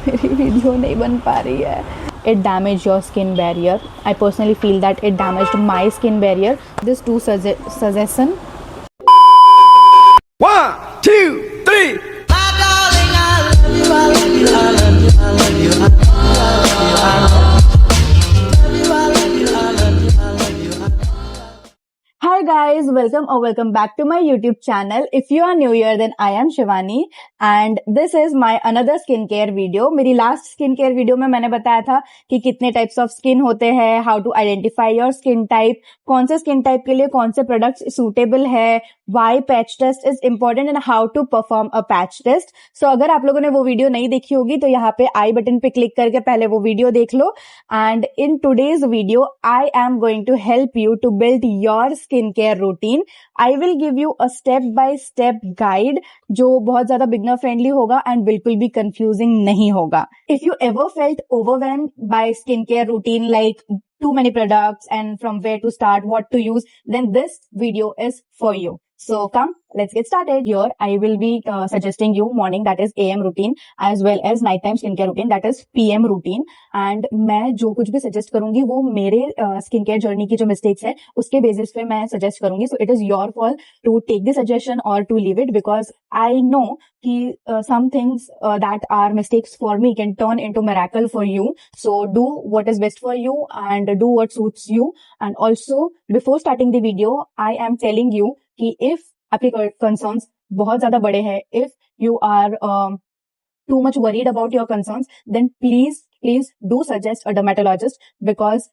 मेरी वीडियो नहीं बन पा रही है. It damaged your skin barrier. I personally feel that it damaged my skin barrier. This two suggestion. One, two, three. My darling, I love you, I love you, I love you, I love you, I love you, I love you, Hi guys, welcome back to my YouTube channel. If you are new here, then I am Shivani and this is my another skincare video. मेरी last skincare video में मैंने बताया था कि कितने types of skin होते हैं, how to identify your skin type, कौन से skin type के लिए कौन से products suitable है, why patch test is important and how to perform a patch test. So अगर आप लोगों ने वो video नहीं देखी होगी तो यहाँ पे I button पे click करके पहले वो video देख लो. And in today's video, I am going to help you to build your skincare routine. I will give you a step by step guide जो बहुत ज्यादा beginner friendly होगा and बिल्कुल भी confusing नहीं होगा. If you ever felt overwhelmed by skincare routine like too many products and from where to start, what to use, then this video is for you. So come, let's get started. Here I will be suggesting you morning, that is AM routine, as well as nighttime skincare routine, that is PM routine. And मैं जो कुछ भी suggest करूंगी वो मेरे skincare journey की जो mistakes है उसके basis पे मैं suggest करूंगी. So it is your call to take the suggestion or to leave it, because I know कि some things that are mistakes for me can turn into miracle for you. So do what is best for you and do what suits you. And also before starting the video, I am telling you कि if आपके concerns बहुत ज़्यादा बड़े हैं, if you are too much worried about your concerns, then please do suggest a dermatologist, because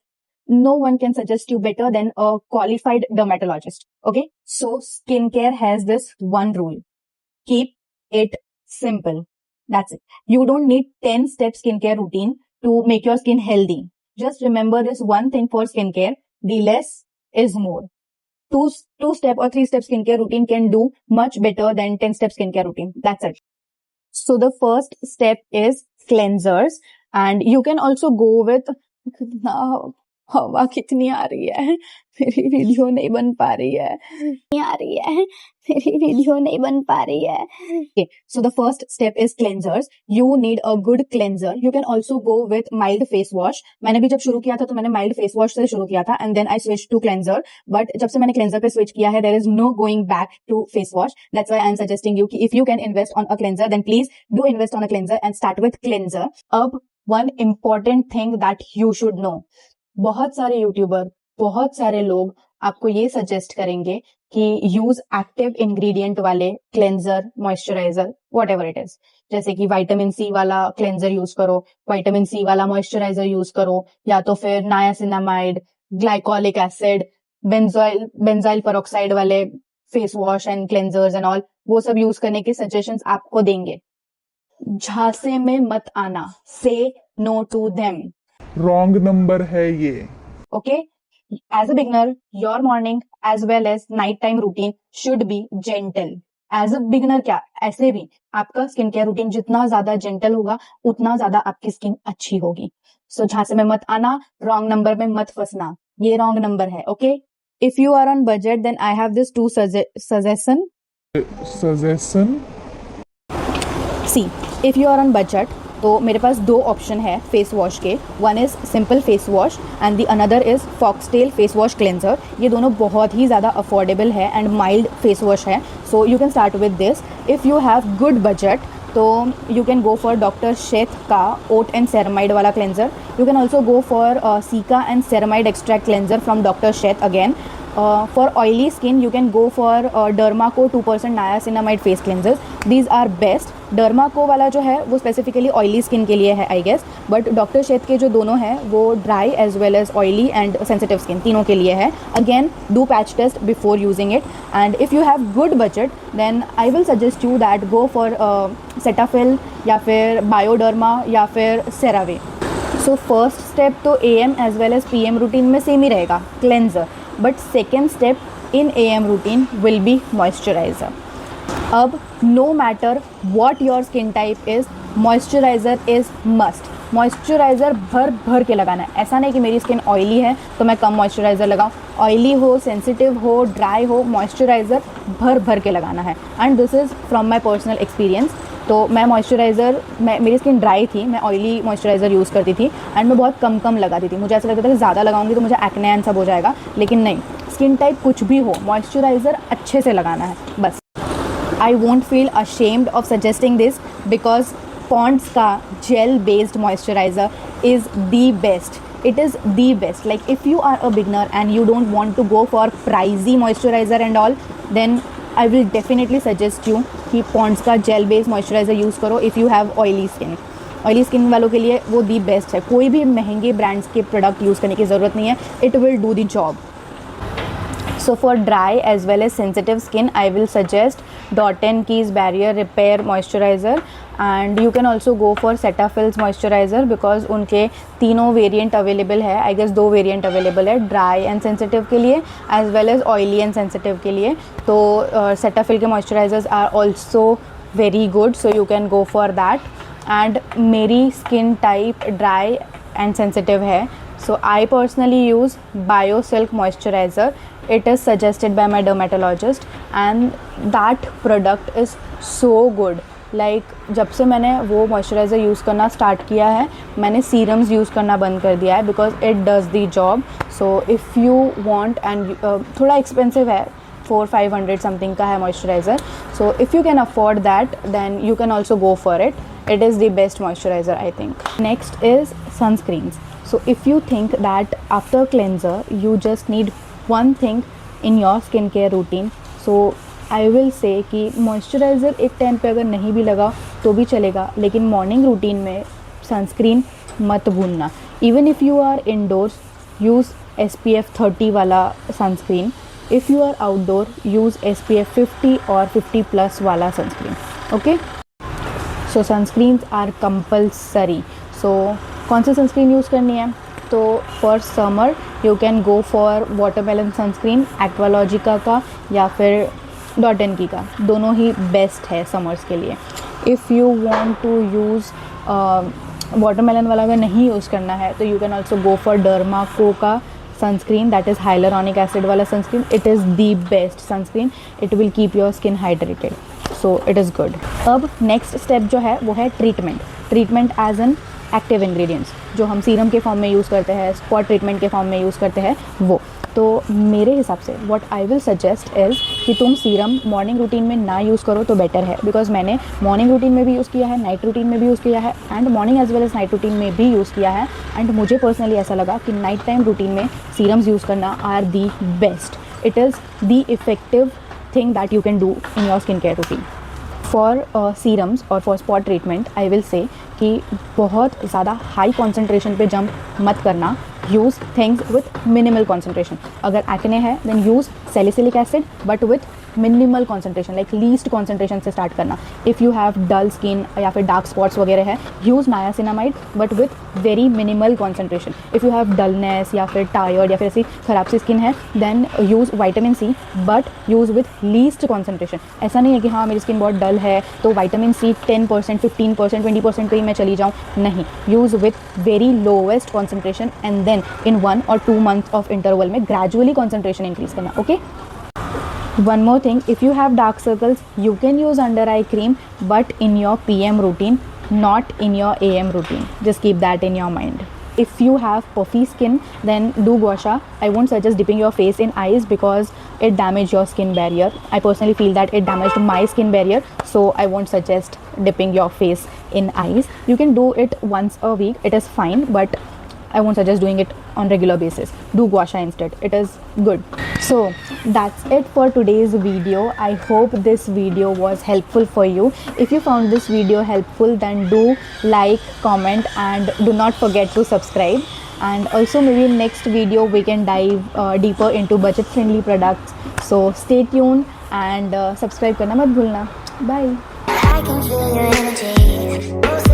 no one can suggest you better than a qualified dermatologist. Okay? So skincare has this one rule. Keep it simple. That's it. You don't need 10-step skincare routine to make your skin healthy. Just remember this one thing for skincare: the less is more. Two-step or 3-step skincare routine can do much better than 10-step skincare routine. That's it. So the first step is cleansers, and you can also go with हवा कितनी आ रही है, मेरी video नहीं बन पा रही है, मेरी वीडियो नहीं बन पा रही है. Okay, so the first step is cleansers. You need a good cleanser. You can also go with mild face wash. मैंने भी जब शुरू किया था तो मैंने mild face wash से शुरू किया था and then I switched to cleanser. But जब से मैंने cleanser पे switch किया है, there is no going back to face wash. That's why I am suggesting you कि if you can invest on a cleanser, then please do invest on a cleanser and start with cleanser. अब one important thing that you should know. बहुत सारे YouTuber, बहुत सारे लोग आपको ये suggest करेंगे कि यूज एक्टिव इंग्रेडिएंट वाले cleanser, moisturiser, whatever it is. जैसे कि विटामिन सी वाला क्लेंजर यूज करो, विटामिन सी वाला मॉइस्चराइजर यूज करो, या तो फिर niacinamide, glycolic acid, benzyl peroxide वाले face wash and cleansers and all, वो सब यूज करने के सजेशंस आपको देंगे. झांसे में मत आना. Say no to them. Wrong number है ये. Okay, as a beginner, your morning as well as night time routine should be gentle. As a beginner क्या, ऐसे भी आपका स्किन केयर रूटीन जितना ज्यादा जेंटल होगा उतना ज्यादा आपकी स्किन अच्छी होगी. सो झांसे में मत आना, रॉन्ग नंबर में मत फंसना. ये रॉन्ग नंबर है. Okay, if you are on budget then I have this two suggestion. See, if you are on budget तो मेरे पास दो ऑप्शन है फेस वॉश के. One is simple face wash and the another is foxtail face wash cleanser. ये दोनों बहुत ही ज़्यादा अफोर्डेबल है एंड माइल्ड फेस वॉश है. So you can start with this. If you have good budget तो you can go for doctor Sheth का oat and ceramide वाला cleanser. You can also go for cica and ceramide extract cleanser from doctor Sheth again. For oily skin, you can go for Dermaco 2% niacinamide face cleansers. These are best. Dermaco वाला जो है वो specifically oily skin के लिए है I guess, but Dr. Sheth के जो दोनों हैं वो dry as well as oily and sensitive skin तीनों के लिए है. Again, do patch test before using it. And if you have good budget, then I will suggest you that go for Cetaphil या फिर Bioderma या फिर CeraVe. So first step तो AM as well as PM routine में same ही रहेगा, cleanser. But second step in AM routine will be moisturizer. अब no matter what your skin type is, moisturizer is must. Moisturiser भर भर के लगाना है. ऐसा नहीं कि मेरी स्किन ऑयली है तो मैं कम मॉइस्चराइज़र लगाऊं. ऑयली हो, सेंसिटिव हो, ड्राई हो, मॉइस्चराइज़र भर भर के लगाना है. And this is from my personal experience तो मैं मॉइस्चराइज़र, मेरी स्किन ड्राई थी, मैं ऑयली मॉइस्चराइज़र यूज़ करती थी एंड मैं बहुत कम लगाती थी। मुझे ऐसा लगता था कि ज़्यादा लगाऊंगी तो मुझे एक्ने एंड सब हो जाएगा, लेकिन नहीं, स्किन टाइप कुछ भी हो, मॉइस्चराइज़र अच्छे से लगाना है बस। I won't feel ashamed of suggesting this because Pond's का gel based moisturizer is the best. It is the best. Like if you are a beginner and you don't want to go for pricey moisturizer and all, then I will definitely suggest you कि Pond's का gel based moisturizer use करो if you have oily skin. Oily skin वालों के लिए वो the best है। कोई भी महंगे ब्रांड्स के प्रोडक्ट यूज़ करने की ज़रूरत नहीं है, it will do the job. So for dry as well as sensitive skin, I will suggest Dot & Key's Barrier Repair Moisturizer, and you can also go for Cetaphil's Moisturizer because उनके तीनों variant available है। I guess 2 variant available है, dry and sensitive के लिए as well as oily and sensitive के लिए। तो Cetaphil के moisturisers are also very good, so you can go for that. And मेरी skin type dry and sensitive है, so I personally use BioSilk moisturizer. It is suggested by my dermatologist and that product is so good. Like जब से मैंने वो moisturiser use करना start किया है, मैंने सीरम्स यूज़ करना बंद कर दिया है because it does the job. So if you want and थोड़ा एक्सपेंसिव है, 400-500 समथिंग का है moisturiser, so if you can afford that then you can also go for it. It is the best moisturizer, I think. Next is sunscreens. So if you think that after cleanser you just need one thing in your skincare routine, so I will say कि moisturizer एक time पे अगर नहीं भी लगा तो भी चलेगा, लेकिन मॉर्निंग रूटीन में सनस्क्रीन मत भूलना। Even if you are indoors, use SPF 30 वाला sunscreen. If you are outdoor, use SPF 50 और 50+ वाला sunscreen. Okay, so sunscreens are compulsory. So कौन सी सनस्क्रीन यूज़ करनी है? तो for summer you can go for watermelon sunscreen, Aqualogica का या फिर डॉट एंड की का, दोनों ही बेस्ट है समर्स के लिए। If you want to use watermelon वाला अगर नहीं यूज़ करना है तो you can also go for Dermaco का sunscreen, that is hyaluronic acid वाला sunscreen. It is the best sunscreen, it will keep your skin hydrated, so it is good. अब next step जो है वो है treatment as an active ingredients, जो हम serum के फॉर्म में यूज़ करते हैं, स्पॉट ट्रीटमेंट के फॉर्म में यूज़ करते हैं वो। तो मेरे हिसाब से what I will suggest is कि तुम सीरम मॉर्निंग रूटीन में ना यूज़ करो तो बेटर है, बिकॉज मैंने मॉर्निंग रूटीन में भी यूज़ किया है, नाइट रूटीन में भी यूज़ किया है and morning as well as night routine में भी यूज़ किया है। एंड मुझे पर्सनली ऐसा लगा कि नाइट टाइम रूटीन में सीरम्स यूज़ करना are the best. It is the effective thing that you can do in your skin care routine. For serums और for spot treatment I will say कि बहुत ज़्यादा high concentration पे jump मत करना, use things with minimal concentration. अगर acne है then use salicylic acid but with minimal concentration, like least concentration से स्टार्ट करना। If you have dull skin या फिर डार्क स्पॉट्स वगैरह है, use niacinamide but with very minimal concentration. If you have dullness या फिर tired या फिर ऐसी ख़राब सी स्किन है then use vitamin C but use with least concentration. ऐसा नहीं है कि हाँ मेरी स्किन बहुत डल है तो विटामिन सी 10%, 15%, 20% पे ही मैं चली जाऊँ, नहीं, use with very lowest concentration and then in 1 or 2 months of interval में ग्रेजुअली कॉन्सेंट्रेशन इंक्रीज करना। Okay, one more thing, if you have dark circles you can use under eye cream but in your PM routine, not in your AM routine. Just keep that in your mind. If you have puffy skin then do gua sha. I won't suggest dipping your face in eyes because it damages your skin barrier. I personally feel that it damaged my skin barrier, so I won't suggest dipping your face in eyes. You can do it once a week, it is fine, but I won't suggest doing it on regular basis. Do gua sha instead, it is good. So that's it for today's video. I hope this video was helpful for you. If you found this video helpful then do like, comment and do not forget to subscribe. And also maybe in next video we can dive deeper into budget friendly products. So stay tuned and subscribe करना मत भूलना. Bye. I can feel your energy.